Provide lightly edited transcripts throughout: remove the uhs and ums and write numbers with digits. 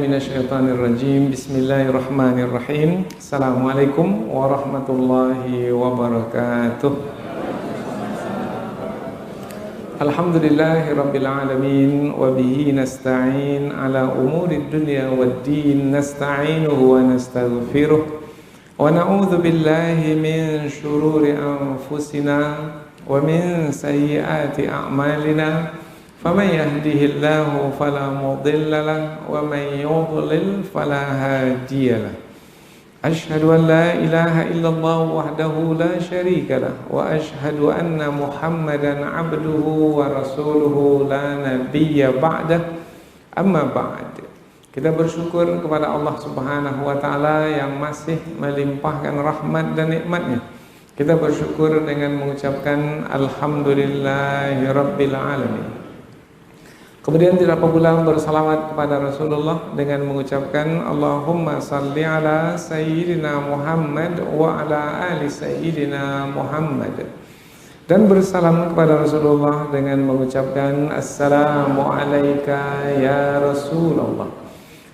Minasyaitonirrajim. Bismillahirrahmanirrahim. Assalamualaikum warahmatullahi wabarakatuh. Alhamdulillahirabbil alamin wa bihi nasta'in ala umurid dunya waddin nasta'inuhu wa nastaghfiruh wa na'udzu billahi min shururi anfusina wa min sayyiati a'malina. فَمَنْ يَهْدِهِ اللَّهُ فَلَا مُضِلَّ لَهُ وَمَنْ يُضْلِلْ فَلَا هَادِيَ لَهُ أَشْهَدُ أَنْ لَا إِلَهَ إِلَّا اللَّهُ وَحْدَهُ لَا شَرِيكَ لَهُ وَأَشْهَدُ أَنَّ مُحَمَّدًا عَبْدُهُ وَرَسُولُهُ لَا نَبِيَّ بَعْدَهُ أَمَّا بَعْدُ. Kita bersyukur kepada Allah Subhanahu wa taala yang masih melimpahkan rahmat dan nikmatnya. Kita bersyukur dengan mengucapkan alhamdulillahirabbil alamin. Kemudian tidak apa pula bersalawat kepada Rasulullah dengan mengucapkan Allahumma salli ala Sayyidina Muhammad wa ala ali Sayyidina Muhammad. Dan bersalam kepada Rasulullah dengan mengucapkan Assalamu alayka ya Rasulullah.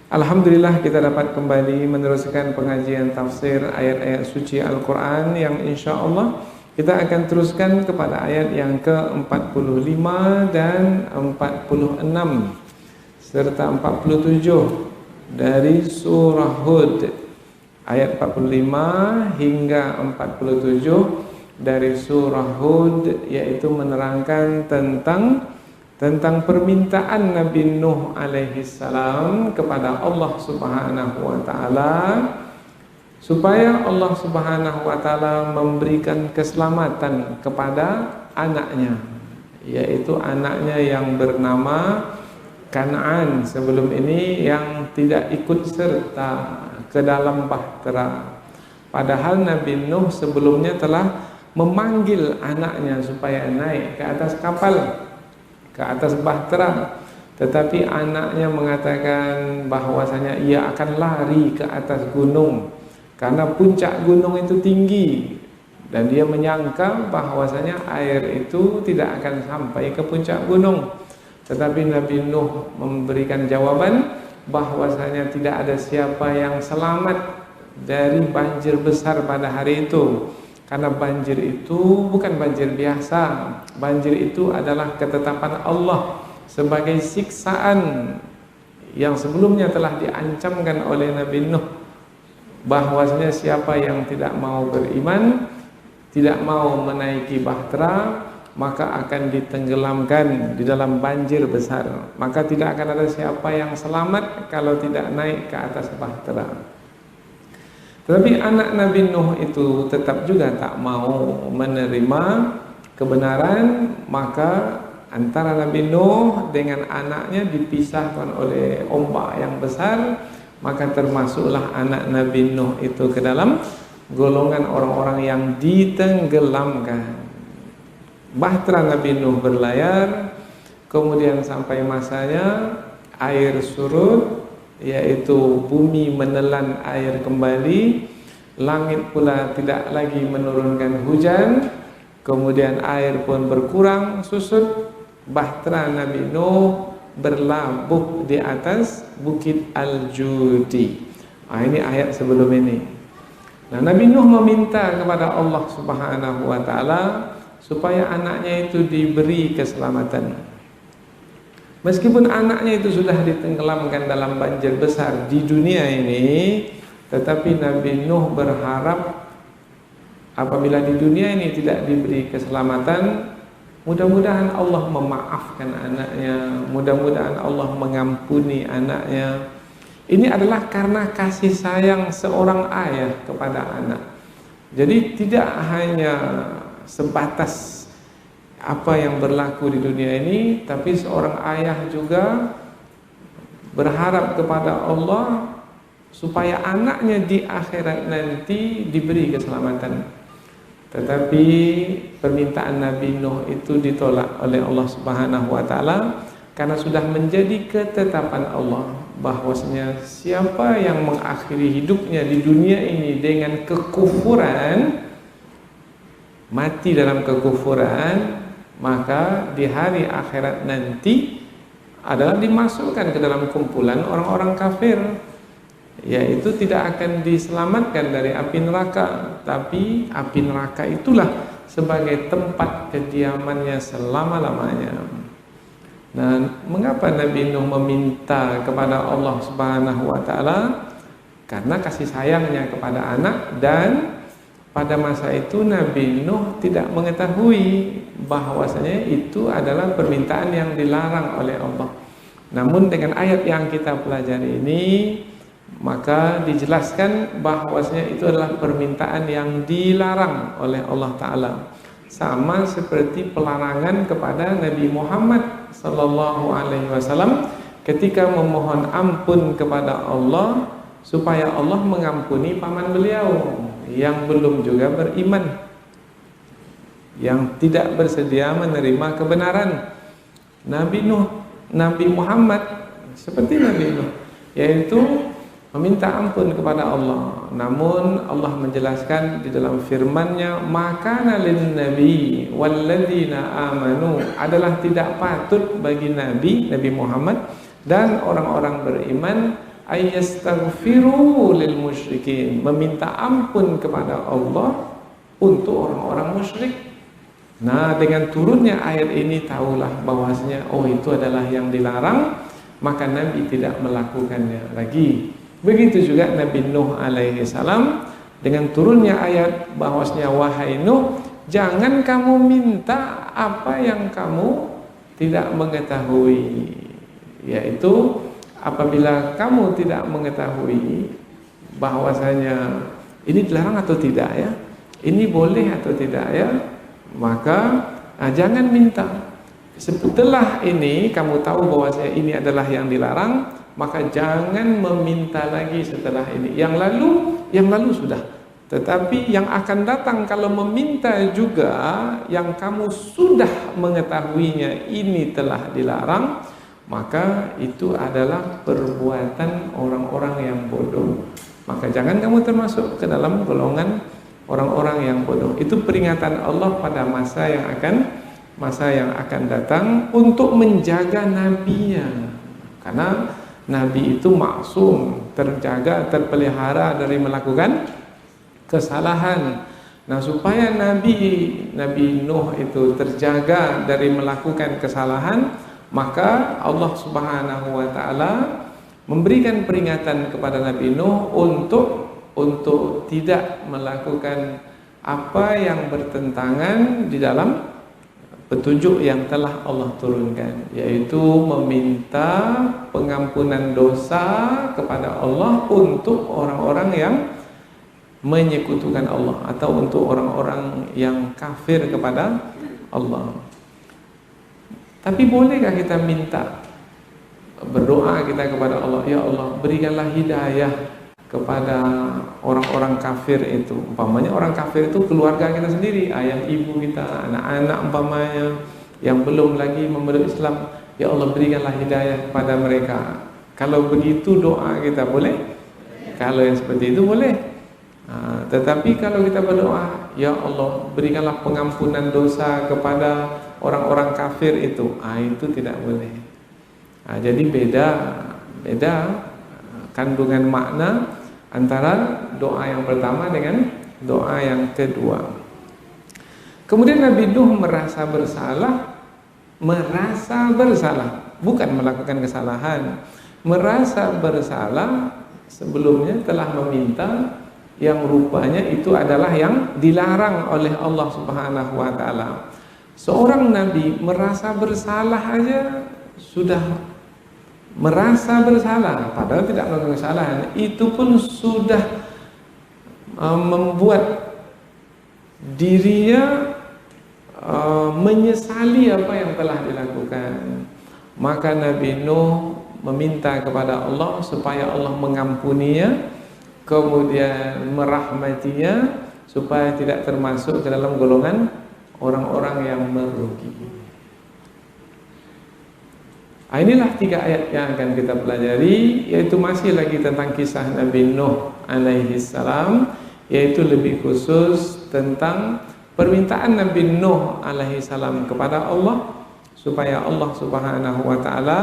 Alhamdulillah kita dapat kembali meneruskan pengajian tafsir ayat-ayat suci Al-Quran yang insya Allah kita akan teruskan kepada ayat yang ke-45 dan 46 serta 47 dari surah Hud. Ayat 45 hingga 47 dari surah Hud yaitu menerangkan tentang permintaan Nabi Nuh alaihi salam kepada Allah Subhanahu wa taala supaya Allah Subhanahu wa taala memberikan keselamatan kepada anaknya, yaitu anaknya yang bernama Kan'an sebelum ini yang tidak ikut serta ke dalam bahtera. Padahal Nabi Nuh sebelumnya telah memanggil anaknya supaya naik ke atas kapal, ke atas bahtera, tetapi anaknya mengatakan bahwasanya ia akan lari ke atas gunung karena puncak gunung itu tinggi dan dia menyangka bahwasanya air itu tidak akan sampai ke puncak gunung. Tetapi Nabi Nuh memberikan jawaban bahwasanya tidak ada siapa yang selamat dari banjir besar pada hari itu. Karena banjir itu bukan banjir biasa. Banjir itu adalah ketetapan Allah sebagai siksaan yang sebelumnya telah diancamkan oleh Nabi Nuh, bahwasanya siapa yang tidak mau beriman, tidak mau menaiki bahtera, maka akan ditenggelamkan di dalam banjir besar. Maka tidak akan ada siapa yang selamat kalau tidak naik ke atas bahtera. Tetapi anak Nabi Nuh itu tetap juga tak mau menerima kebenaran, maka antara Nabi Nuh dengan anaknya dipisahkan oleh ombak yang besar. Maka termasuklah anak Nabi Nuh itu ke dalam golongan orang-orang yang ditenggelamkan. Bahtera Nabi Nuh berlayar, kemudian sampai masanya air surut, yaitu bumi menelan air kembali, langit pula tidak lagi menurunkan hujan, kemudian air pun berkurang susut. Bahtera Nabi Nuh berlabuh di atas bukit Al-Judi. Ini ayat sebelum ini. Nah, Nabi Nuh meminta kepada Allah Subhanahu wa taala supaya anaknya itu diberi keselamatan. Meskipun anaknya itu sudah ditenggelamkan dalam banjir besar di dunia ini, tetapi Nabi Nuh berharap apabila di dunia ini tidak diberi keselamatan, mudah-mudahan Allah memaafkan anaknya, mudah-mudahan Allah mengampuni anaknya. Ini adalah karena kasih sayang seorang ayah kepada anak. Jadi tidak hanya sebatas apa yang berlaku di dunia ini, tapi seorang ayah juga berharap kepada Allah supaya anaknya di akhirat nanti diberi keselamatan. Tetapi permintaan Nabi Nuh itu ditolak oleh Allah Subhanahu wa taala karena sudah menjadi ketetapan Allah bahwasanya siapa yang mengakhiri hidupnya di dunia ini dengan kekufuran, mati dalam kekufuran, maka di hari akhirat nanti adalah dimasukkan ke dalam kumpulan orang-orang kafir, yaitu tidak akan diselamatkan dari api neraka, tapi api neraka itulah sebagai tempat kediamannya selama-lamanya. Nah, mengapa Nabi Nuh meminta kepada Allah Subhanahu wa taala? Karena kasih sayangnya kepada anak, dan pada masa itu Nabi Nuh tidak mengetahui bahwasanya itu adalah permintaan yang dilarang oleh Allah. Namun dengan ayat yang kita pelajari ini, maka dijelaskan bahwasanya itu adalah permintaan yang dilarang oleh Allah Ta'ala, sama seperti pelarangan kepada Nabi Muhammad Sallallahu Alaihi Wasallam ketika memohon ampun kepada Allah supaya Allah mengampuni paman beliau yang belum juga beriman, yang tidak bersedia menerima kebenaran. Nabi Muhammad seperti Nabi Nuh, yaitu meminta ampun kepada Allah. Namun Allah menjelaskan di dalam firman-Nya, maka lin nabi walladzina amanu, adalah tidak patut bagi Nabi Muhammad dan orang-orang beriman ayastaghfiru lil musyrikin, meminta ampun kepada Allah untuk orang-orang musyrik. Nah, dengan turunnya ayat ini tahulah bahwasanya itu adalah yang dilarang, maka Nabi tidak melakukannya lagi. Begitu juga Nabi Nuh alaihi salam, dengan turunnya ayat bahwasanya wahai Nuh, jangan kamu minta apa yang kamu tidak mengetahui, yaitu apabila kamu tidak mengetahui bahwasanya ini dilarang atau tidak ya, ini boleh atau tidak ya, maka jangan minta. Setelah ini kamu tahu bahwasanya ini adalah yang dilarang, maka jangan meminta lagi setelah ini. Yang lalu sudah. Tetapi yang akan datang, kalau meminta juga yang kamu sudah mengetahuinya ini telah dilarang, maka itu adalah perbuatan orang-orang yang bodoh. Maka jangan kamu termasuk ke dalam golongan orang-orang yang bodoh. Itu peringatan Allah pada masa yang akan datang untuk menjaga nabinya. Karena Nabi itu maksum, terjaga, terpelihara dari melakukan kesalahan. Nah, supaya Nabi Nuh itu terjaga dari melakukan kesalahan, maka Allah Subhanahu wa taala memberikan peringatan kepada Nabi Nuh untuk tidak melakukan apa yang bertentangan di dalam petunjuk yang telah Allah turunkan, yaitu meminta pengampunan dosa kepada Allah untuk orang-orang yang menyekutukan Allah, atau untuk orang-orang yang kafir kepada Allah. Tapi bolehkah kita minta, berdoa kita kepada Allah, ya Allah berikanlah hidayah kepada orang-orang kafir itu. Umpamanya orang kafir itu keluarga kita sendiri, ayah ibu kita, anak-anak umpamanya yang belum lagi memeluk Islam, ya Allah berikanlah hidayah kepada mereka. Kalau begitu doa kita boleh? Kalau yang seperti itu boleh. Tetapi kalau kita berdoa, ya Allah berikanlah pengampunan dosa kepada orang-orang kafir itu tidak boleh. Jadi beda kandungan makna antara doa yang pertama dengan doa yang kedua. Kemudian Nabi Nuh merasa bersalah, bukan melakukan kesalahan, merasa bersalah sebelumnya telah meminta yang rupanya itu adalah yang dilarang oleh Allah Subhanahu wa taala. Seorang nabi merasa bersalah aja sudah merasa bersalah, padahal tidak melakukan kesalahan, itu pun sudah membuat dirinya menyesali apa yang telah dilakukan. Maka Nabi Nuh meminta kepada Allah supaya Allah mengampuninya, kemudian merahmatinya, supaya tidak termasuk ke dalam golongan orang-orang yang merugi. Inilah 3 ayat yang akan kita pelajari, yaitu masih lagi tentang kisah Nabi Nuh alaihi salam, yaitu lebih khusus tentang permintaan Nabi Nuh alaihi salam kepada Allah supaya Allah Subhanahu wa taala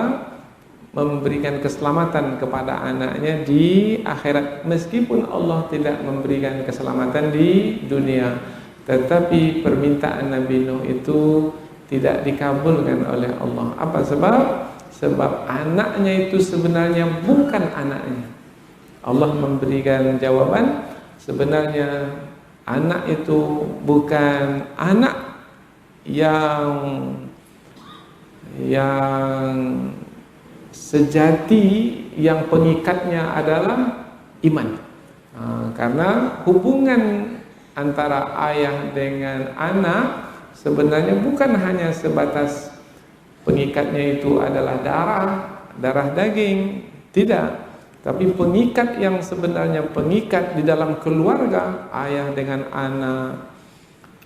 memberikan keselamatan kepada anaknya di akhirat, meskipun Allah tidak memberikan keselamatan di dunia. Tetapi permintaan Nabi Nuh itu tidak dikabulkan oleh Allah. Apa sebab? Sebab anaknya itu sebenarnya bukan anaknya. Allah memberikan jawaban, sebenarnya anak itu bukan anak yang sejati, yang pengikatnya adalah iman. Karena hubungan antara ayah dengan anak sebenarnya bukan hanya sebatas pengikatnya itu adalah darah daging, tidak. Tapi pengikat yang sebenarnya pengikat di dalam keluarga, ayah dengan anak,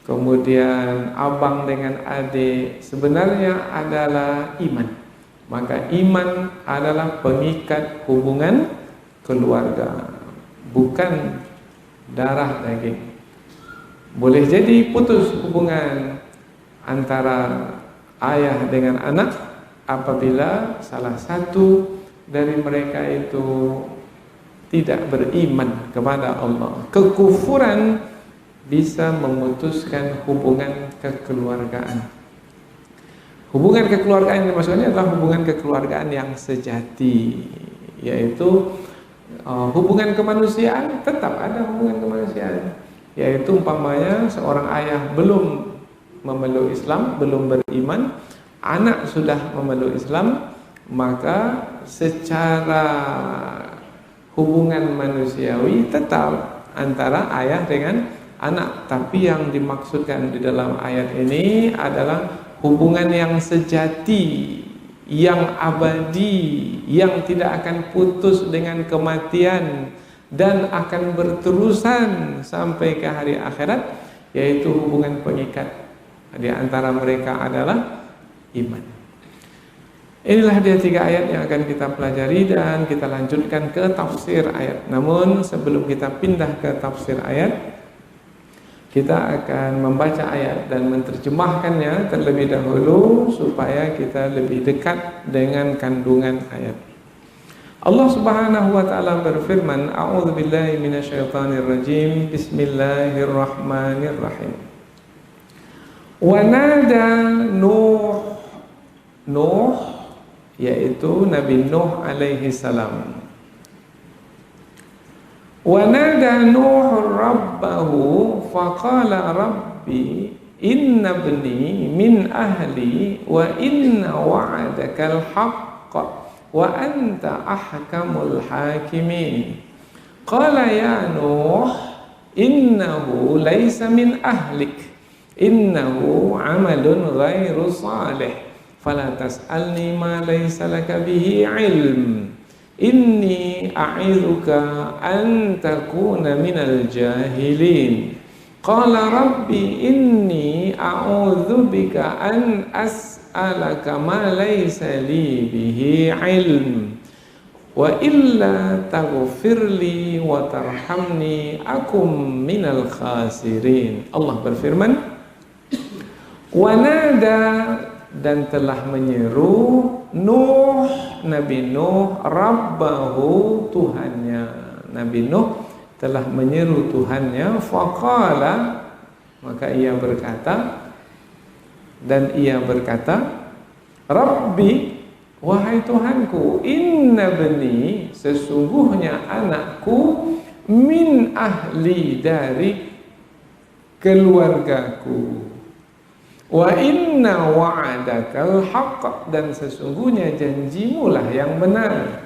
kemudian abang dengan adik, sebenarnya adalah iman. Maka iman adalah pengikat hubungan keluarga, bukan darah daging. Boleh jadi putus hubungan antara ayah dengan anak apabila salah satu dari mereka itu tidak beriman kepada Allah. Kekufuran bisa memutuskan hubungan kekeluargaan. Hubungan kekeluargaan yang dimaksudnya adalah hubungan kekeluargaan yang sejati, yaitu hubungan kemanusiaan. Tetap ada hubungan kemanusiaan, yaitu umpamanya seorang ayah belum memeluk Islam, belum beriman, anak sudah memeluk Islam, maka secara hubungan manusiawi tetap antara ayah dengan anak. Tapi yang dimaksudkan di dalam ayat ini adalah hubungan yang sejati, yang abadi, yang tidak akan putus dengan kematian dan akan berterusan sampai ke hari akhirat, yaitu hubungan pengikat di antara mereka adalah iman. Inilah dia 3 ayat yang akan kita pelajari dan kita lanjutkan ke tafsir ayat. Namun sebelum kita pindah ke tafsir ayat, kita akan membaca ayat dan menerjemahkannya terlebih dahulu supaya kita lebih dekat dengan kandungan ayat. Allah Subhanahu wa taala berfirman, A'udzubillahi minasyaitonirrajim. Bismillahirrahmanirrahim. Wa nada Nuh yaitu Nabi Nuh alaihi salam. Wa nada Nuh rabbahu faqala rabbi inna ibni min ahli wa inna wa'adakal haqq wa anta ahkamul hakimin. Qala ya Nuh innahu laysa min ahlik innahu amalun ghairu salih fala tas'alni ma laysa laka bihi ilm. Inni a'idzuka an takuna minal jahilin. Qala rabbi inni a'udzu bika an as'alaka ma laysa li bihi ilm. Wa illa taghfirli wa tarhamni akum minal khasirin. Allah berfirman, wa nada, dan telah menyeru Nuh, Nabi Nuh, Rabbahu, Tuhannya. Nabi Nuh telah menyeru Tuhannya, faqala, maka ia berkata, Rabbi, wahai Tuhanku, inna bani, sesungguhnya anakku, min ahli, dari keluargaku. Wa inna wa'adakal haqq, dan sesungguhnya janjimulah yang benar.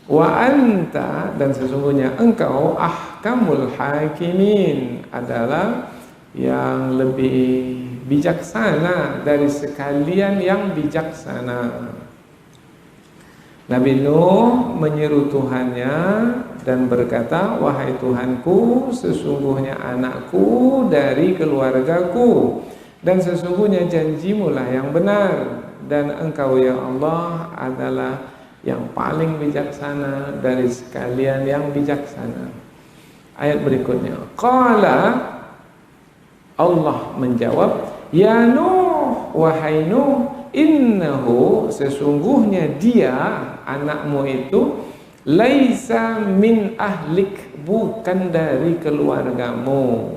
Wa anta, dan sesungguhnya engkau, ahkamul hakimin, adalah yang lebih bijaksana dari sekalian yang bijaksana. Nabi Nuh menyeru Tuhannya dan berkata, wahai Tuhanku, sesungguhnya anakku dari keluargaku, dan sesungguhnya janjimulah yang benar, dan engkau ya Allah adalah yang paling bijaksana dari sekalian yang bijaksana. Ayat berikutnya, qala, Allah menjawab, ya Nuh, wahai Nuh, innahu, sesungguhnya dia, anakmu itu laisa min ahlik, bukan dari keluargamu.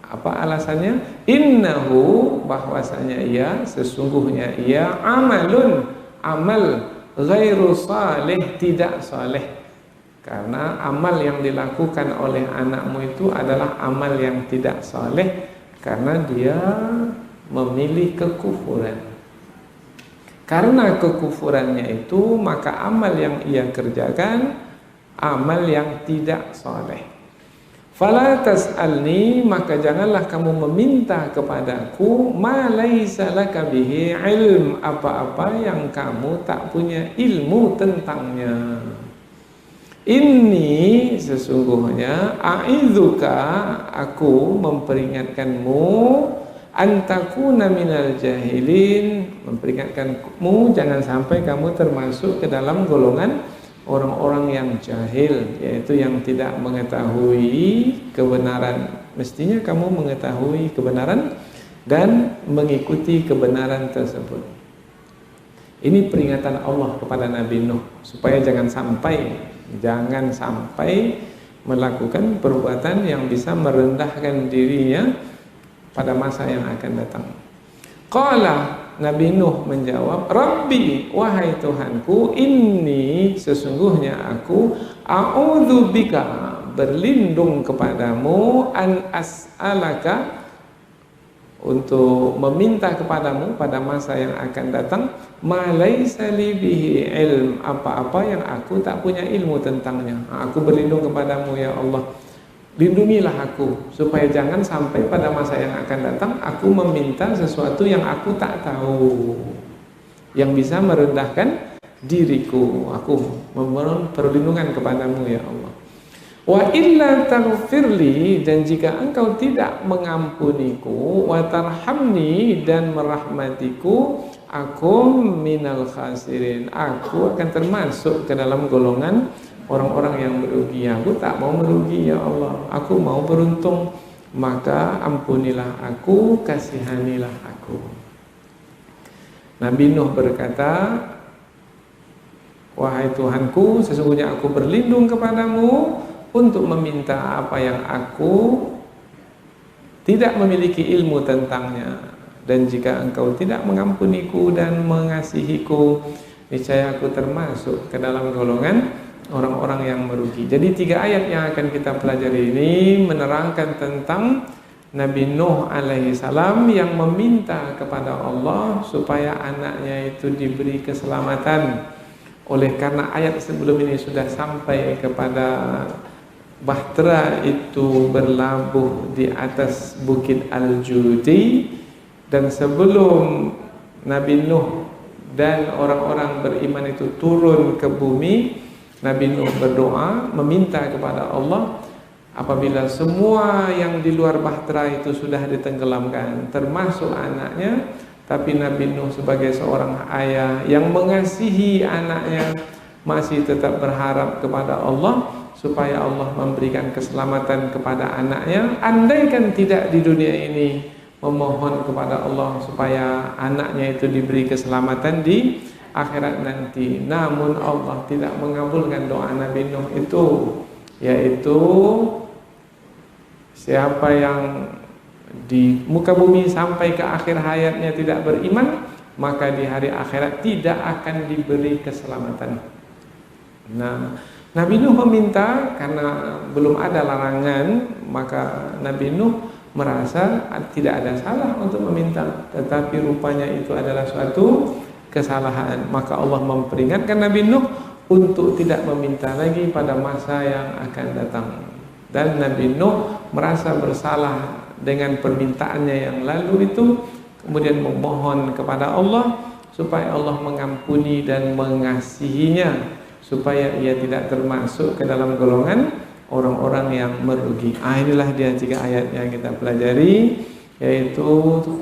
Apa alasannya? Innahu, bahwasanya ia, sesungguhnya ia, amalun, amal, ghairu salih, tidak saleh. Karena amal yang dilakukan oleh anakmu itu adalah amal yang tidak saleh, karena dia memilih kekufuran. Karena kekufurannya itu, maka amal yang ia kerjakan amal yang tidak saleh. Fala tas'alni, maka janganlah kamu meminta kepadaku ma laisa laka bihi ilm, apa-apa yang kamu tak punya ilmu tentangnya. Inni, sesungguhnya, a'idzuka, aku memperingatkanmu, antakuna minal jahilin, memperingatkanmu jangan sampai kamu termasuk ke dalam golongan orang-orang yang jahil, yaitu yang tidak mengetahui kebenaran. Mestinya kamu mengetahui kebenaran dan mengikuti kebenaran tersebut. Ini peringatan Allah kepada Nabi Nuh supaya jangan sampai melakukan perbuatan yang bisa merendahkan dirinya pada masa yang akan datang. Qala, Nabi Nuh menjawab, Rabbi, wahai Tuhanku, inni, sesungguhnya aku, a'udzubika, berlindung kepadamu, an as'alaka, untuk meminta kepadamu pada masa yang akan datang, ma laisa li bihi ilm, apa-apa yang aku tak punya ilmu tentangnya. Aku berlindung kepadamu ya Allah, lindungilah aku supaya jangan sampai pada masa yang akan datang aku meminta sesuatu yang aku tak tahu, yang bisa merendahkan diriku. Aku memohon perlindungan kepadamu ya Allah. Wa illa taghfirli, dan jika engkau tidak mengampuniku, wa tarhamni, dan merahmatiku, aku minal khasirin, aku akan termasuk ke dalam golongan orang-orang yang merugi. Aku tak mau merugi ya Allah, aku mau beruntung, maka ampunilah aku, kasihanilah aku. Nabi Nuh berkata, wahai Tuhanku, sesungguhnya aku berlindung kepadamu untuk meminta apa yang aku tidak memiliki ilmu tentangnya, dan jika engkau tidak mengampuniku dan mengasihiku, niscaya aku termasuk ke dalam golongan orang-orang yang merugi. Jadi 3 ayat yang akan kita pelajari ini menerangkan tentang Nabi Nuh alaihi salam yang meminta kepada Allah supaya anaknya itu diberi keselamatan. Oleh karena ayat sebelum ini sudah sampai kepada bahtera itu berlabuh di atas bukit Al-Judi, dan sebelum Nabi Nuh dan orang-orang beriman itu turun ke bumi, Nabi Nuh berdoa meminta kepada Allah apabila semua yang di luar bahtera itu sudah ditenggelamkan termasuk anaknya, tapi Nabi Nuh sebagai seorang ayah yang mengasihi anaknya masih tetap berharap kepada Allah supaya Allah memberikan keselamatan kepada anaknya. Andaikan tidak di dunia ini, memohon kepada Allah supaya anaknya itu diberi keselamatan di akhirat nanti. Namun Allah tidak mengabulkan doa Nabi Nuh itu, yaitu siapa yang di muka bumi sampai ke akhir hayatnya tidak beriman, maka di hari akhirat tidak akan diberi keselamatan. Nah, Nabi Nuh meminta karena belum ada larangan, maka Nabi Nuh merasa tidak ada salah untuk meminta, tetapi rupanya itu adalah suatu kesalahan. Maka Allah memperingatkan Nabi Nuh untuk tidak meminta lagi pada masa yang akan datang. Dan Nabi Nuh merasa bersalah dengan permintaannya yang lalu itu, kemudian memohon kepada Allah supaya Allah mengampuni dan mengasihinya, supaya ia tidak termasuk ke dalam golongan orang-orang yang merugi. Inilah dia 3 ayat yang kita pelajari, yaitu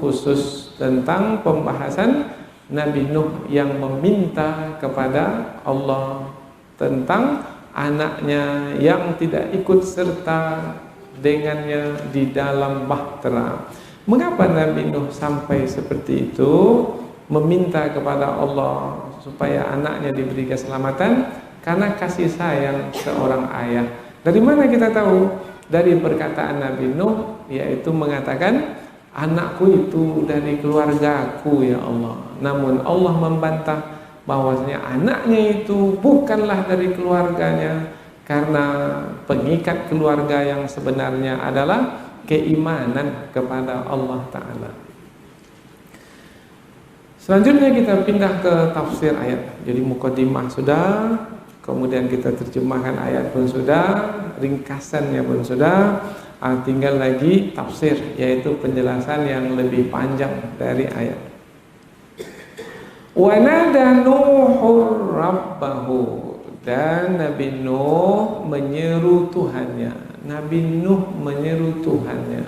khusus tentang pembahasan Nabi Nuh yang meminta kepada Allah tentang anaknya yang tidak ikut serta dengannya di dalam bahtera. Mengapa Nabi Nuh sampai seperti itu, meminta kepada Allah supaya anaknya diberi keselamatan karena kasih sayang seorang ayah. Dari mana kita tahu? Dari perkataan Nabi Nuh, yaitu mengatakan, anakku itu dari keluargaku ya Allah. Namun Allah membantah bahwasanya anaknya itu bukanlah dari keluarganya, karena pengikat keluarga yang sebenarnya adalah keimanan kepada Allah Ta'ala. Selanjutnya kita pindah ke tafsir ayat. Jadi mukadimah sudah, kemudian kita terjemahkan ayat pun sudah, ringkasannya pun sudah, tinggal lagi tafsir, yaitu penjelasan yang lebih panjang dari ayat. Wa nada Nuhur rabbahu, dan Nabi Nuh menyeru Tuhannya. Nabi Nuh menyeru Tuhannya.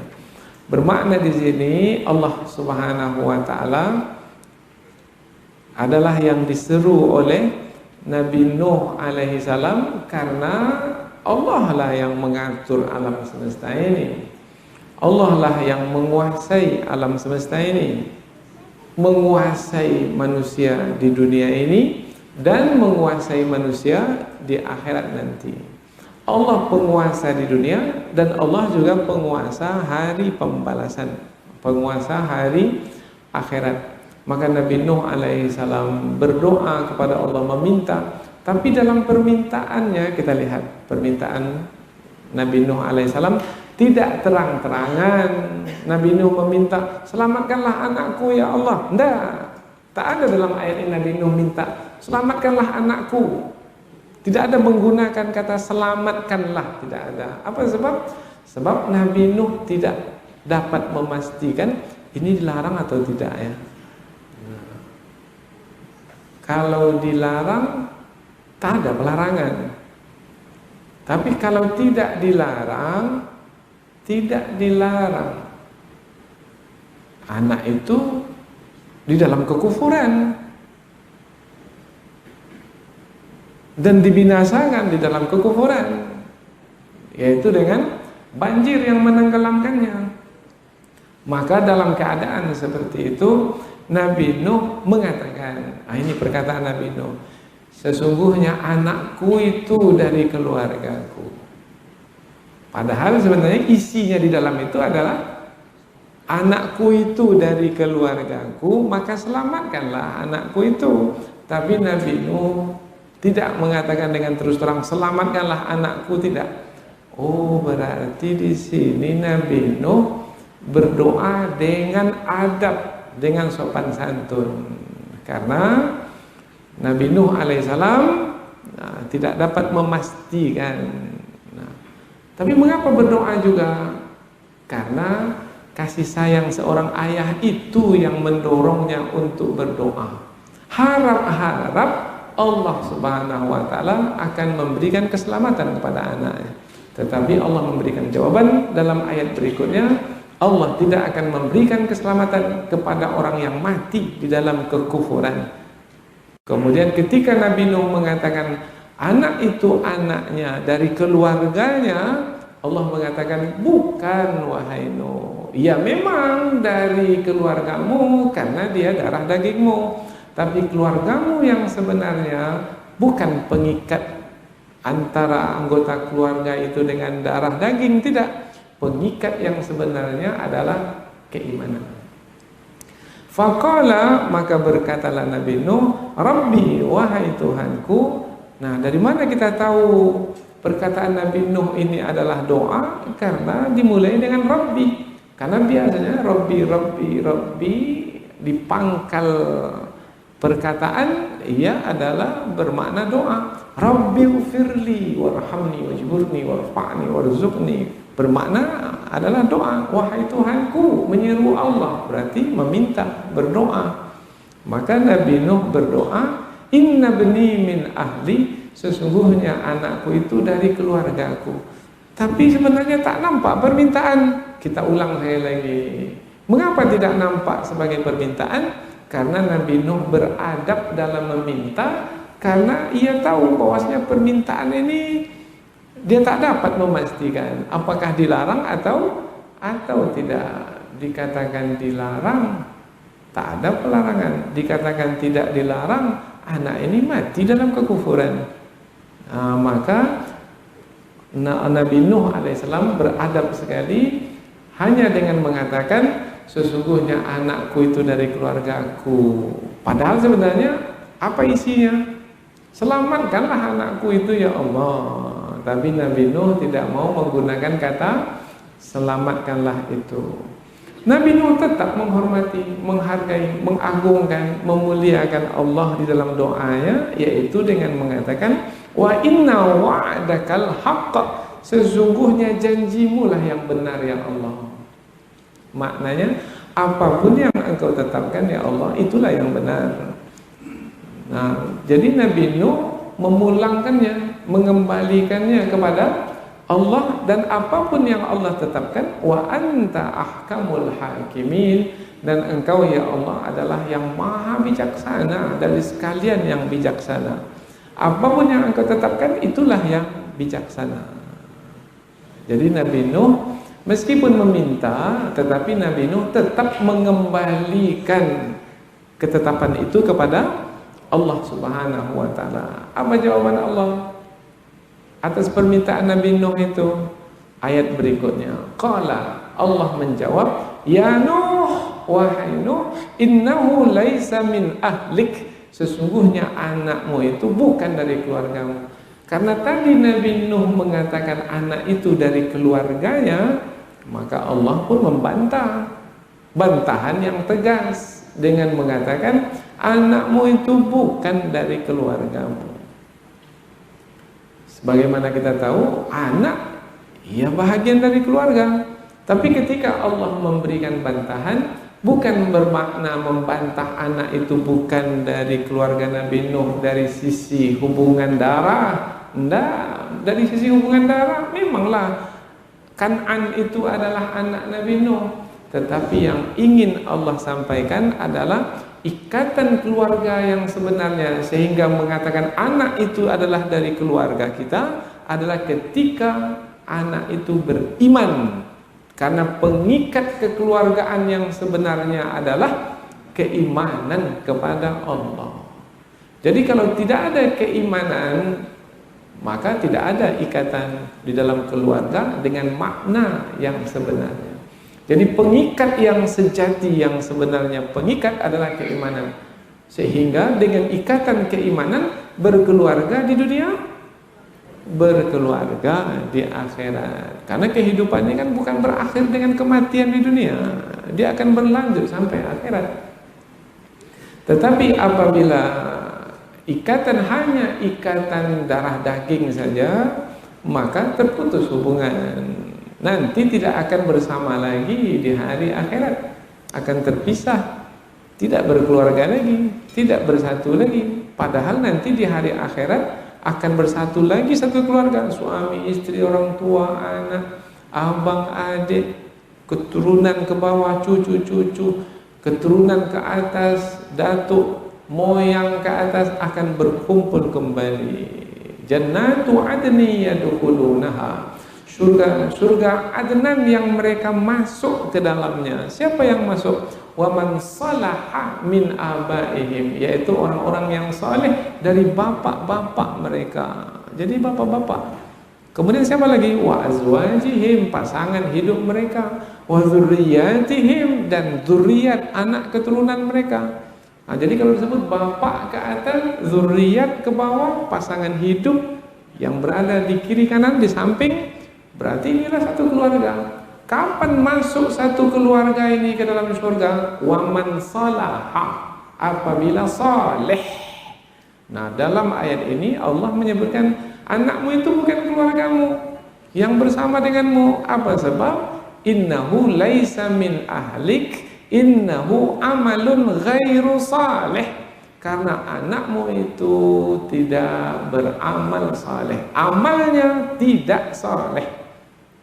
Bermakna di sini Allah Subhanahu wa taala adalah yang diseru oleh Nabi Nuh alaihi salam, karena Allah lah yang mengatur alam semesta ini. Allah lah yang menguasai alam semesta ini, menguasai manusia di dunia ini dan menguasai manusia di akhirat nanti. Allah penguasa di dunia dan Allah juga penguasa hari pembalasan, penguasa hari akhirat. Maka Nabi Nuh alaihi salam berdoa kepada Allah, meminta. Tapi dalam permintaannya kita lihat, permintaan Nabi Nuh alaihi salam tidak terang-terangan. Nabi Nuh meminta, selamatkanlah anakku ya Allah. Tidak, tak ada dalam ayat ini Nabi Nuh minta, selamatkanlah anakku. Tidak ada menggunakan kata selamatkanlah, tidak ada. Apa sebab? Sebab Nabi Nuh tidak dapat memastikan ini dilarang atau tidak ya. Kalau dilarang, tak ada pelarangan. Tapi kalau tidak dilarang, tidak dilarang. Anak itu di dalam kekufuran dan dibinasakan di dalam kekufuran, yaitu dengan banjir yang menenggelamkannya. Maka dalam keadaan seperti itu, Nabi Nuh mengatakan, ini perkataan Nabi Nuh, sesungguhnya anakku itu dari keluargaku. Padahal sebenarnya isinya di dalam itu adalah anakku itu dari keluargaku, maka selamatkanlah anakku itu. Tapi Nabi Nuh tidak mengatakan dengan terus terang selamatkanlah anakku, tidak. Oh, berarti di sini Nabi Nuh berdoa dengan adab, dengan sopan santun, karena Nabi Nuh alaihissalam tidak dapat memastikan. Tapi mengapa berdoa juga? Karena kasih sayang seorang ayah itu yang mendorongnya untuk berdoa. Harap-harap Allah Subhanahu wa taala akan memberikan keselamatan kepada anaknya. Tetapi Allah memberikan jawaban dalam ayat berikutnya. Allah tidak akan memberikan keselamatan kepada orang yang mati di dalam kekufuran. Kemudian ketika Nabi Nuh mengatakan anak itu anaknya dari keluarganya, Allah mengatakan bukan wahai Nuh. Ya memang dari keluargamu karena dia darah dagingmu, tapi keluargamu yang sebenarnya bukan pengikat antara anggota keluarga itu dengan darah daging, tidak. Pengikat yang sebenarnya adalah keimanan. Faqala, maka berkatalah Nabi Nuh, Rabbi, wahai Tuhanku. Nah, dari mana kita tahu perkataan Nabi Nuh ini adalah doa? Karena dimulai dengan Rabbi. Karena biasanya Rabbi di pangkal perkataan ia adalah bermakna doa. Rabbighfirli warhamni wajburni warfa'ni warzuqni, bermakna adalah doa. Wahai Tuhanku, menyeru Allah, berarti meminta, berdoa. Maka Nabi Nuh berdoa, inna bni min ahli, sesungguhnya anakku itu dari keluargaku. Tapi sebenarnya tak nampak permintaan. Kita ulang sekali lagi. Mengapa tidak nampak sebagai permintaan? Karena Nabi Nuh beradab dalam meminta, karena ia tahu bahwasanya permintaan ini dia tak dapat memastikan apakah dilarang atau tidak. Dikatakan dilarang, tak ada pelarangan. Dikatakan tidak dilarang, anak ini mati dalam kekufuran. Maka Nabi Nuh alaihissalam beradab sekali, hanya dengan mengatakan sesungguhnya anakku itu dari keluargaku. Padahal sebenarnya apa isinya? Selamatkanlah anakku itu ya Allah. Tapi Nabi Nuh tidak mau menggunakan kata selamatkanlah itu. Nabi Nuh tetap menghormati, menghargai, mengagungkan, memuliakan Allah di dalam doanya, yaitu dengan mengatakan wa inna wa'dakal haqq, sesungguhnya janjimu lah yang benar ya Allah. Maknanya apapun yang engkau tetapkan ya Allah, itulah yang benar. Nah, jadi Nabi Nuh memulangkannya, mengembalikannya kepada Allah, dan apapun yang Allah tetapkan, wa anta ahkamul hakimin, dan engkau ya Allah adalah yang maha bijaksana dari sekalian yang bijaksana. Apapun yang engkau tetapkan itulah yang bijaksana. Jadi Nabi Nuh meskipun meminta, tetapi Nabi Nuh tetap mengembalikan ketetapan itu kepada Allah Subhanahu wa ta'ala. Apa jawaban Allah atas permintaan Nabi Nuh itu? Ayat berikutnya, qala, Allah menjawab, ya Nuh, wahai Nuh, innahu laisa min ahlik, sesungguhnya anakmu itu bukan dari keluargamu. Karena tadi Nabi Nuh mengatakan anak itu dari keluarganya, maka Allah pun membantah, bantahan yang tegas dengan mengatakan anakmu itu bukan dari keluargamu. Sebagaimana kita tahu, anak ya bahagian dari keluarga. Tapi ketika Allah memberikan bantahan, bukan bermakna membantah anak itu bukan dari keluarga Nabi Nuh dari sisi hubungan darah. Tidak, dari sisi hubungan darah memanglah Kan'an itu adalah anak Nabi Nuh. Tetapi yang ingin Allah sampaikan adalah ikatan keluarga yang sebenarnya, sehingga mengatakan anak itu adalah dari keluarga kita adalah ketika anak itu beriman. Karena pengikat kekeluargaan yang sebenarnya adalah keimanan kepada Allah. Jadi kalau tidak ada keimanan, maka tidak ada ikatan di dalam keluarga dengan makna yang sebenarnya. Jadi pengikat yang sejati yang sebenarnya pengikat adalah keimanan. Sehingga dengan ikatan keimanan berkeluarga di dunia, berkeluarga di akhirat. Karena kehidupannya kan bukan berakhir dengan kematian di dunia, dia akan berlanjut sampai akhirat. Tetapi apabila ikatan hanya ikatan darah daging saja, maka terputus hubungan. Nanti tidak akan bersama lagi di hari akhirat, akan terpisah, tidak berkeluarga lagi, tidak bersatu lagi. Padahal nanti di hari akhirat akan bersatu lagi satu keluarga, suami, istri, orang tua, anak, abang, adik, keturunan ke bawah, cucu-cucu, keturunan ke atas, datuk, moyang ke atas akan berkumpul kembali. Jannatu adni yadkhulunaha, surga Adnan yang mereka masuk ke dalamnya. Siapa yang masuk? Wa man salaha min abaihim, yaitu orang-orang yang saleh dari bapak-bapak mereka. Jadi bapak-bapak. Kemudian siapa lagi? Wa azwajihim, pasangan hidup mereka. Wa dzurriyyatihim, dan zuriat anak keturunan mereka. Nah, jadi kalau disebut bapak ke atas, zuriat ke bawah, pasangan hidup yang berada di kiri kanan di samping, berarti inilah satu keluarga. Kapan masuk satu keluarga ini ke dalam surga? Waman salaha, apabila saleh. Nah, dalam ayat ini Allah menyebutkan anakmu itu bukan keluargamu yang bersama denganmu. Apa sebab? Innahu laisa min ahlik, innahu amalun ghairu saleh. Karena anakmu itu tidak beramal saleh, amalnya tidak saleh.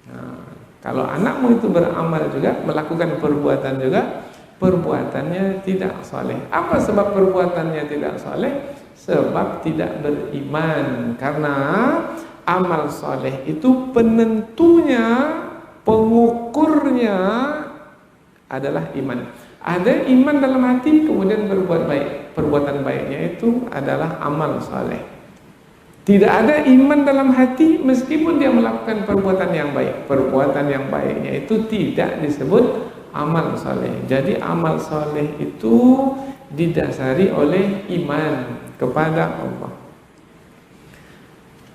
Nah, kalau anakmu itu beramal juga, melakukan perbuatan juga, perbuatannya tidak saleh. Apa sebab perbuatannya tidak saleh? Sebab tidak beriman. Karena amal saleh itu penentunya, pengukurnya adalah iman. Ada iman dalam hati kemudian berbuat baik. perbuatan baiknya itu adalah amal saleh. Tidak ada iman dalam hati meskipun dia melakukan perbuatan yang baik. Perbuatan yang baiknya itu tidak disebut amal saleh. Jadi amal saleh itu didasari oleh iman kepada Allah.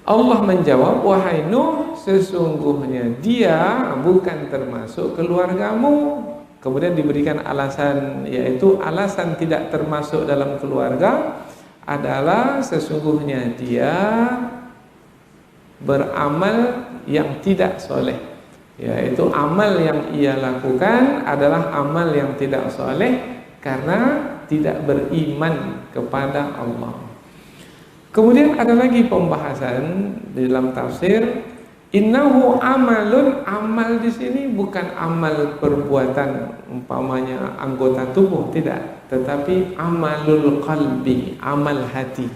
Allah menjawab, wahai Nuh, sesungguhnya dia bukan termasuk keluargamu. Kemudian diberikan alasan, yaitu alasan tidak termasuk dalam keluarga adalah sesungguhnya dia beramal yang tidak soleh. Yaitu amal yang ia lakukan adalah amal yang tidak soleh karena tidak beriman kepada Allah. Kemudian ada lagi pembahasan di dalam tafsir, innahu amalun, amal di sini bukan amal perbuatan umpamanya anggota tubuh, tidak, tetapi amalul qalbi, amal hati.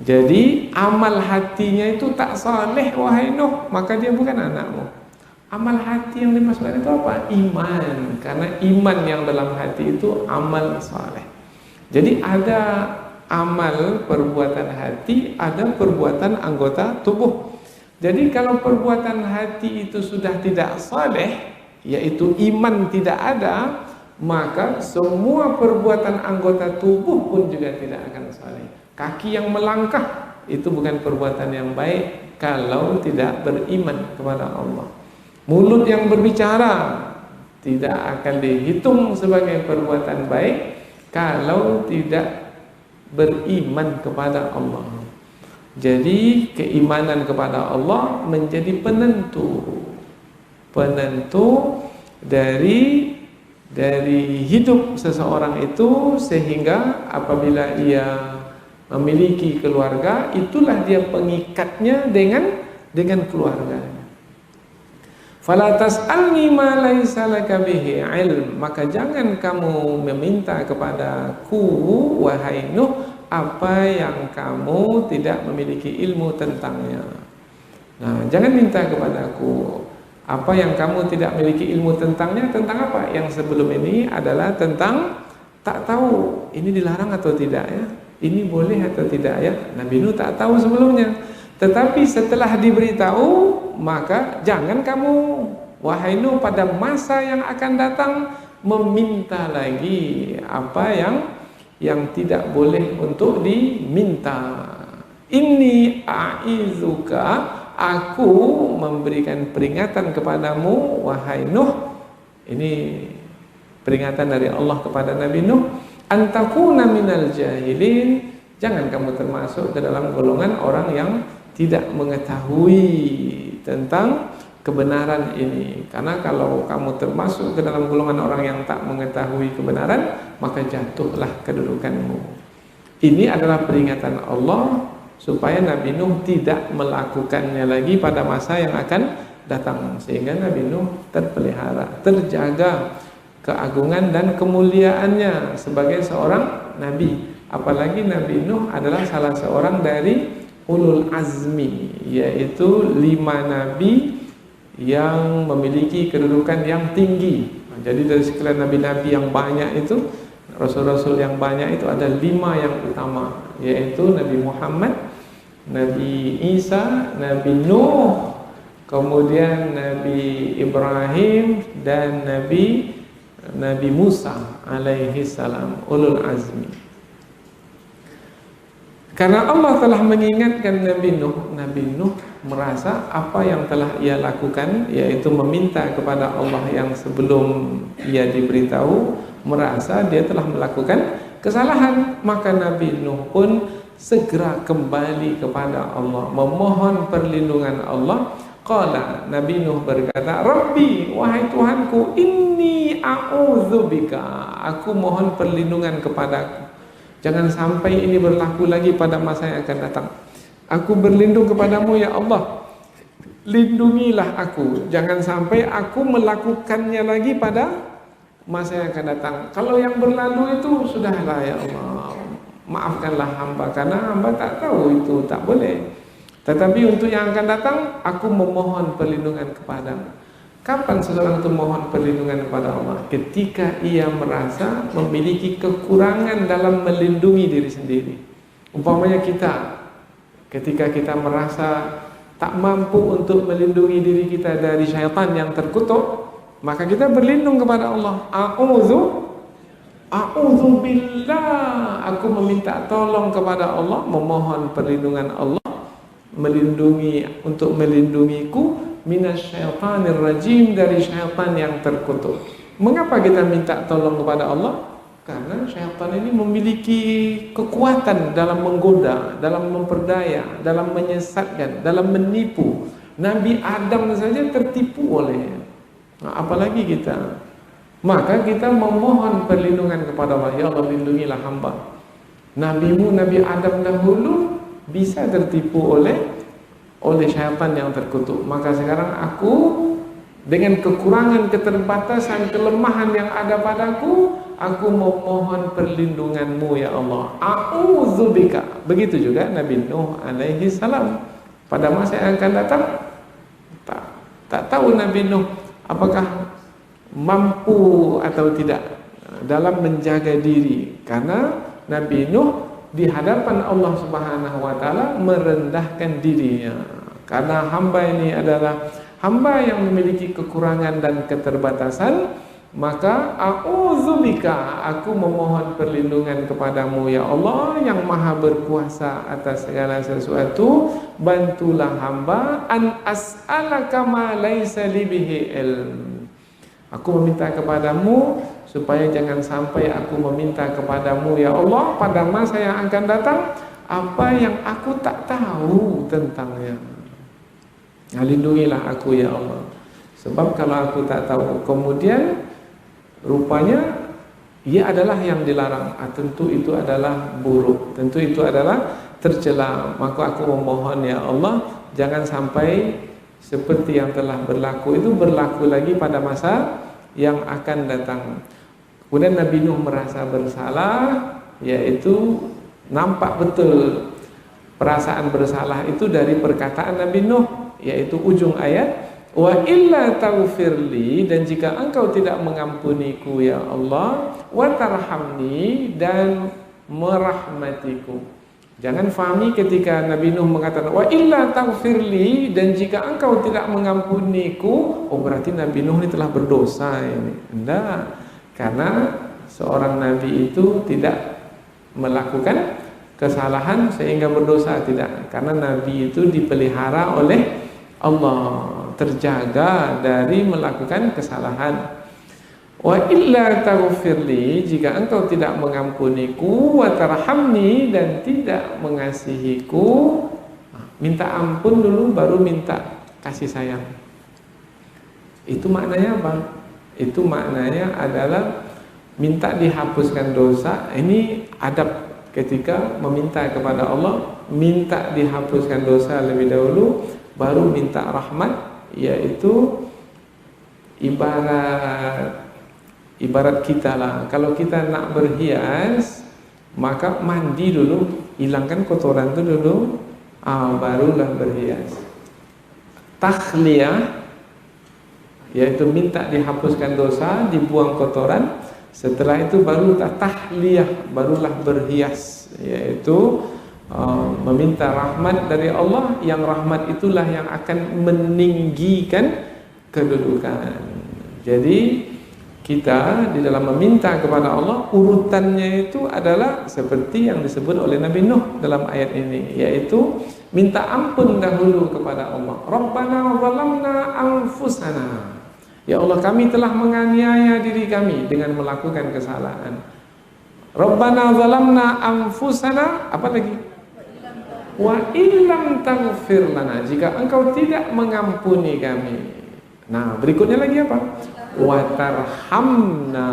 Jadi amal hatinya itu tak saleh wahai Nuh, maka dia bukan anakmu. Amal hati yang dimasukkan itu apa? Iman, karena iman yang dalam hati itu amal saleh. Jadi ada amal perbuatan hati, ada perbuatan anggota tubuh. Jadi kalau perbuatan hati itu sudah tidak saleh, yaitu iman tidak ada, maka semua perbuatan anggota tubuh pun juga tidak akan saleh. Kaki yang melangkah itu bukan perbuatan yang baik kalau tidak beriman kepada Allah. Mulut yang berbicara tidak akan dihitung sebagai perbuatan baik kalau tidak beriman kepada Allah. Jadi keimanan kepada Allah menjadi penentu dari hidup seseorang itu, sehingga apabila ia memiliki keluarga, itulah dia pengikatnya dengan keluarganya. Fala tas'alni ma laisa laka bihi ilm, maka jangan kamu meminta kepadaku wahai Nuh apa yang kamu tidak memiliki ilmu tentangnya. Nah, jangan minta kepadaku apa yang kamu tidak memiliki ilmu tentangnya. Tentang apa? Yang sebelum ini adalah tentang tak tahu ini dilarang atau tidak ya, ini boleh atau tidak ya. Nabi Nuh tak tahu sebelumnya. Tetapi setelah diberitahu, maka jangan kamu wahai Nuh pada masa yang akan datang meminta lagi apa yang tidak boleh untuk diminta. Inni a'izuka, aku memberikan peringatan kepadamu wahai Nuh. Ini peringatan dari Allah kepada Nabi Nuh, antakuna minal jahilin, jangan kamu termasuk ke dalam golongan orang yang tidak mengetahui tentang kebenaran ini. Karena kalau kamu termasuk ke dalam golongan orang yang tak mengetahui kebenaran, maka jatuhlah kedudukanmu. Ini adalah peringatan Allah supaya Nabi Nuh tidak melakukannya lagi pada masa yang akan datang, sehingga Nabi Nuh terpelihara, terjaga keagungan dan kemuliaannya sebagai seorang nabi. Apalagi Nabi Nuh adalah salah seorang dari ulul azmi, yaitu 5 nabi yang memiliki kedudukan yang tinggi. Jadi dari sekian nabi-nabi yang banyak itu, rasul-rasul yang banyak itu, ada 5 yang utama, yaitu Nabi Muhammad, Nabi Isa, Nabi Nuh, kemudian Nabi Ibrahim, dan Nabi Musa alaihi salam, ulul azmi. Karena Allah telah mengingatkan Nabi Nuh merasa apa yang telah ia lakukan, yaitu meminta kepada Allah yang sebelum ia diberitahu, merasa dia telah melakukan kesalahan. Maka Nabi Nuh pun segera kembali kepada Allah, memohon perlindungan Allah. Qala, Nabi Nuh berkata, Rabbi, wahai Tuhanku, inni a'udzubika, aku mohon perlindungan kepadamu. Jangan sampai ini berlaku lagi pada masa yang akan datang. Aku berlindung kepadamu ya Allah, lindungilah aku, jangan sampai aku melakukannya lagi pada masa yang akan datang. Kalau yang berlalu itu sudahlah ya Allah, maafkanlah hamba, karena hamba tak tahu itu tak boleh. Tetapi untuk yang akan datang, aku memohon perlindungan kepadamu. Kapan seseorang itu mohon perlindungan kepada Allah? Ketika ia merasa memiliki kekurangan dalam melindungi diri sendiri. Umpamanya kita, ketika kita merasa tak mampu untuk melindungi diri kita dari syaitan yang terkutuk, maka kita berlindung kepada Allah. A'udzu billah. Aku meminta tolong kepada Allah, memohon perlindungan Allah, untuk melindungiku minasyaitanir rajim, dari syaitan yang terkutuk. Mengapa kita minta tolong kepada Allah? Karena syaitan ini memiliki kekuatan dalam menggoda, dalam memperdaya, dalam menyesatkan, dalam menipu. Nabi Adam saja tertipu olehnya. Nah, apalagi kita. Maka kita memohon perlindungan kepada Allah. Ya Allah, lindungilah hamba. Nabimu Nabi Adam dahulu bisa tertipu oleh syaitan yang terkutuk. Maka sekarang aku dengan kekurangan, keterbatasan, kelemahan yang ada padaku, aku memohon perlindunganmu ya Allah. A'udzubika. Begitu juga Nabi Nuh alaihi salam. Pada masa yang akan datang, tak tahu Nabi Nuh apakah mampu atau tidak dalam menjaga diri, karena Nabi Nuh di hadapan Allah Subhanahu wa taala merendahkan dirinya. Karena hamba ini adalah hamba yang memiliki kekurangan dan keterbatasan, maka a'udzubika, aku memohon perlindungan kepadamu ya Allah yang maha berkuasa atas segala sesuatu. Bantulah hamba an as'alaka ma laisa li bihi ilm. Aku meminta kepadamu supaya jangan sampai aku meminta kepadamu ya Allah pada masa yang akan datang apa yang aku tak tahu tentangnya. Nah, lindungilah aku ya Allah. Sebab kalau aku tak tahu, kemudian rupanya ia adalah yang dilarang. Tentu itu adalah buruk, tentu itu adalah tercela. Maka aku memohon ya Allah, jangan sampai seperti yang telah berlaku itu berlaku lagi pada masa yang akan datang. Kemudian Nabi Nuh merasa bersalah, yaitu nampak betul perasaan bersalah itu dari perkataan Nabi Nuh, yaitu ujung ayat, wa illa taghfirli, dan jika engkau tidak mengampuniku ya Allah, wa tarhamni, dan merahmatiku. Jangan fahami ketika Nabi Nuh mengatakan wa illa taghfirli, dan jika engkau tidak mengampuniku, oh berarti Nabi Nuh ini telah berdosa ini. Enggak, karena seorang nabi itu tidak melakukan kesalahan sehingga berdosa, tidak. Karena nabi itu dipelihara oleh Allah, terjaga dari melakukan kesalahan. Wa illa taghfirli, jika engkau tidak mengampuniku, wa tarhamni, dan tidak mengasihiku. Minta ampun dulu baru minta kasih sayang. Itu maknanya apa? Itu maknanya adalah minta dihapuskan dosa. Ini adab ketika meminta kepada Allah, minta dihapuskan dosa lebih dahulu baru minta rahmat, yaitu ibarat kita lah, kalau kita nak berhias maka mandi dulu, hilangkan kotoran itu dulu, barulah berhias. Takhliyah yaitu minta dihapuskan dosa, dibuang kotoran. Setelah itu baru tahliyah, barulah berhias, yaitu meminta rahmat dari Allah, yang rahmat itulah yang akan meninggikan kedudukan. Jadi kita di dalam meminta kepada Allah, urutannya itu adalah seperti yang disebut oleh Nabi Nuh dalam ayat ini, yaitu minta ampun dahulu kepada Allah. Rabbana zalamna anfusana, ya Allah kami telah menganiaya diri kami dengan melakukan kesalahan. Rabbana zalamna anfusana, apa lagi? Wa illam taghfir lana, jika engkau tidak mengampuni kami. Nah, berikutnya lagi apa? Wa tarhamna,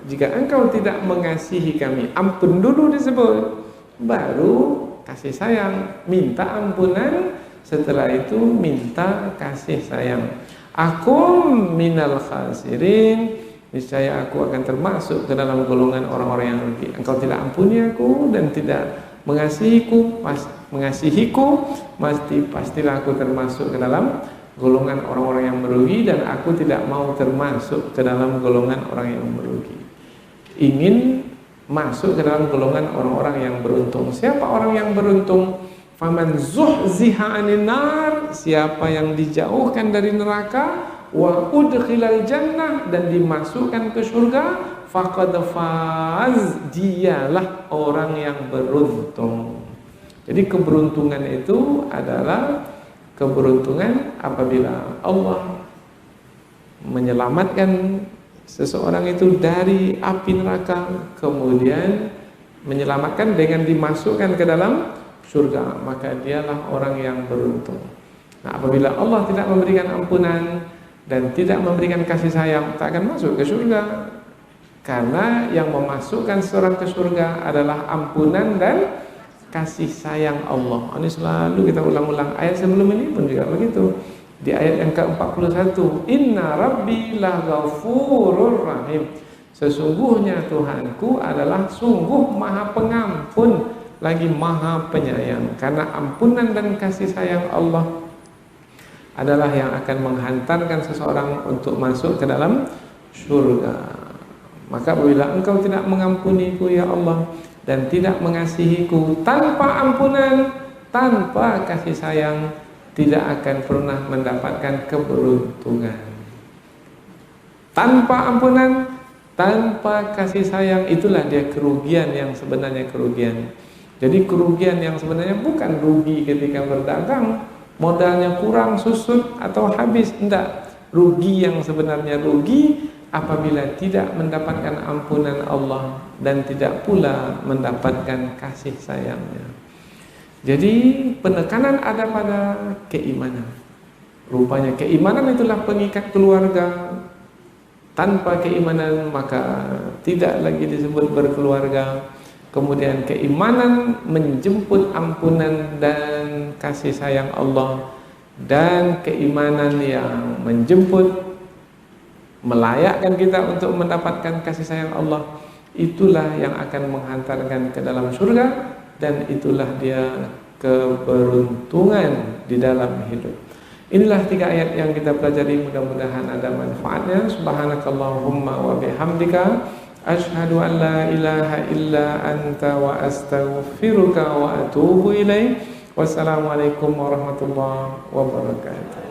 jika engkau tidak mengasihi kami. Ampun dulu disebut, baru kasih sayang. Minta ampunan, setelah itu minta kasih sayang. Aku minal khasirin, niscaya aku akan termasuk ke dalam golongan orang-orang yang rugi. Engkau tidak ampuni aku dan tidak mengasihiku, pastilah aku termasuk ke dalam golongan orang-orang yang merugi, dan aku tidak mau termasuk ke dalam golongan orang yang merugi. Ingin masuk ke dalam golongan orang-orang yang beruntung. Siapa orang yang beruntung? Faman zuhziha 'anil nar, siapa yang dijauhkan dari neraka, wa udkhilal jannah, dan dimasukkan ke surga, faqad faz, dialah orang yang beruntung. Jadi keberuntungan itu adalah keberuntungan apabila Allah menyelamatkan seseorang itu dari api neraka, kemudian menyelamatkan dengan dimasukkan ke dalam surga, maka dialah orang yang beruntung. Nah, apabila Allah tidak memberikan ampunan dan tidak memberikan kasih sayang, tak akan masuk ke surga. Karena yang memasukkan seorang ke surga adalah ampunan dan kasih sayang Allah. Ini selalu kita ulang-ulang. Ayat sebelum ini pun juga begitu. Di ayat yang ke-41, Inna Rabbi laghafurur rahim. Sesungguhnya Tuhanku adalah sungguh maha pengampun, lagi maha penyayang. Karena ampunan dan kasih sayang Allah adalah yang akan menghantarkan seseorang untuk masuk ke dalam surga. Maka apabila engkau tidak mengampuniku ya Allah, dan tidak mengasihiku, tanpa ampunan, tanpa kasih sayang, tidak akan pernah mendapatkan keberuntungan. Tanpa ampunan, tanpa kasih sayang, itulah dia kerugian yang sebenarnya kerugian. Jadi kerugian yang sebenarnya bukan rugi ketika berdagang, modalnya kurang, susut, atau habis. Tidak. Rugi yang sebenarnya rugi apabila tidak mendapatkan ampunan Allah dan tidak pula mendapatkan kasih sayangnya. Jadi penekanan ada pada keimanan. Rupanya keimanan itulah pengikat keluarga. Tanpa keimanan maka tidak lagi disebut berkeluarga. Kemudian keimanan menjemput ampunan dan kasih sayang Allah, dan keimanan yang menjemput melayakkan kita untuk mendapatkan kasih sayang Allah, itulah yang akan menghantarkan ke dalam surga, dan itulah dia keberuntungan di dalam hidup. Inilah 3 ayat yang kita pelajari, mudah-mudahan ada manfaatnya. Subhanakallahumma wa bihamdika, asyhadu an la ilaha illa anta, wa astaghfiruka wa atubu ilaik. Wassalamualaikum warahmatullahi wabarakatuh.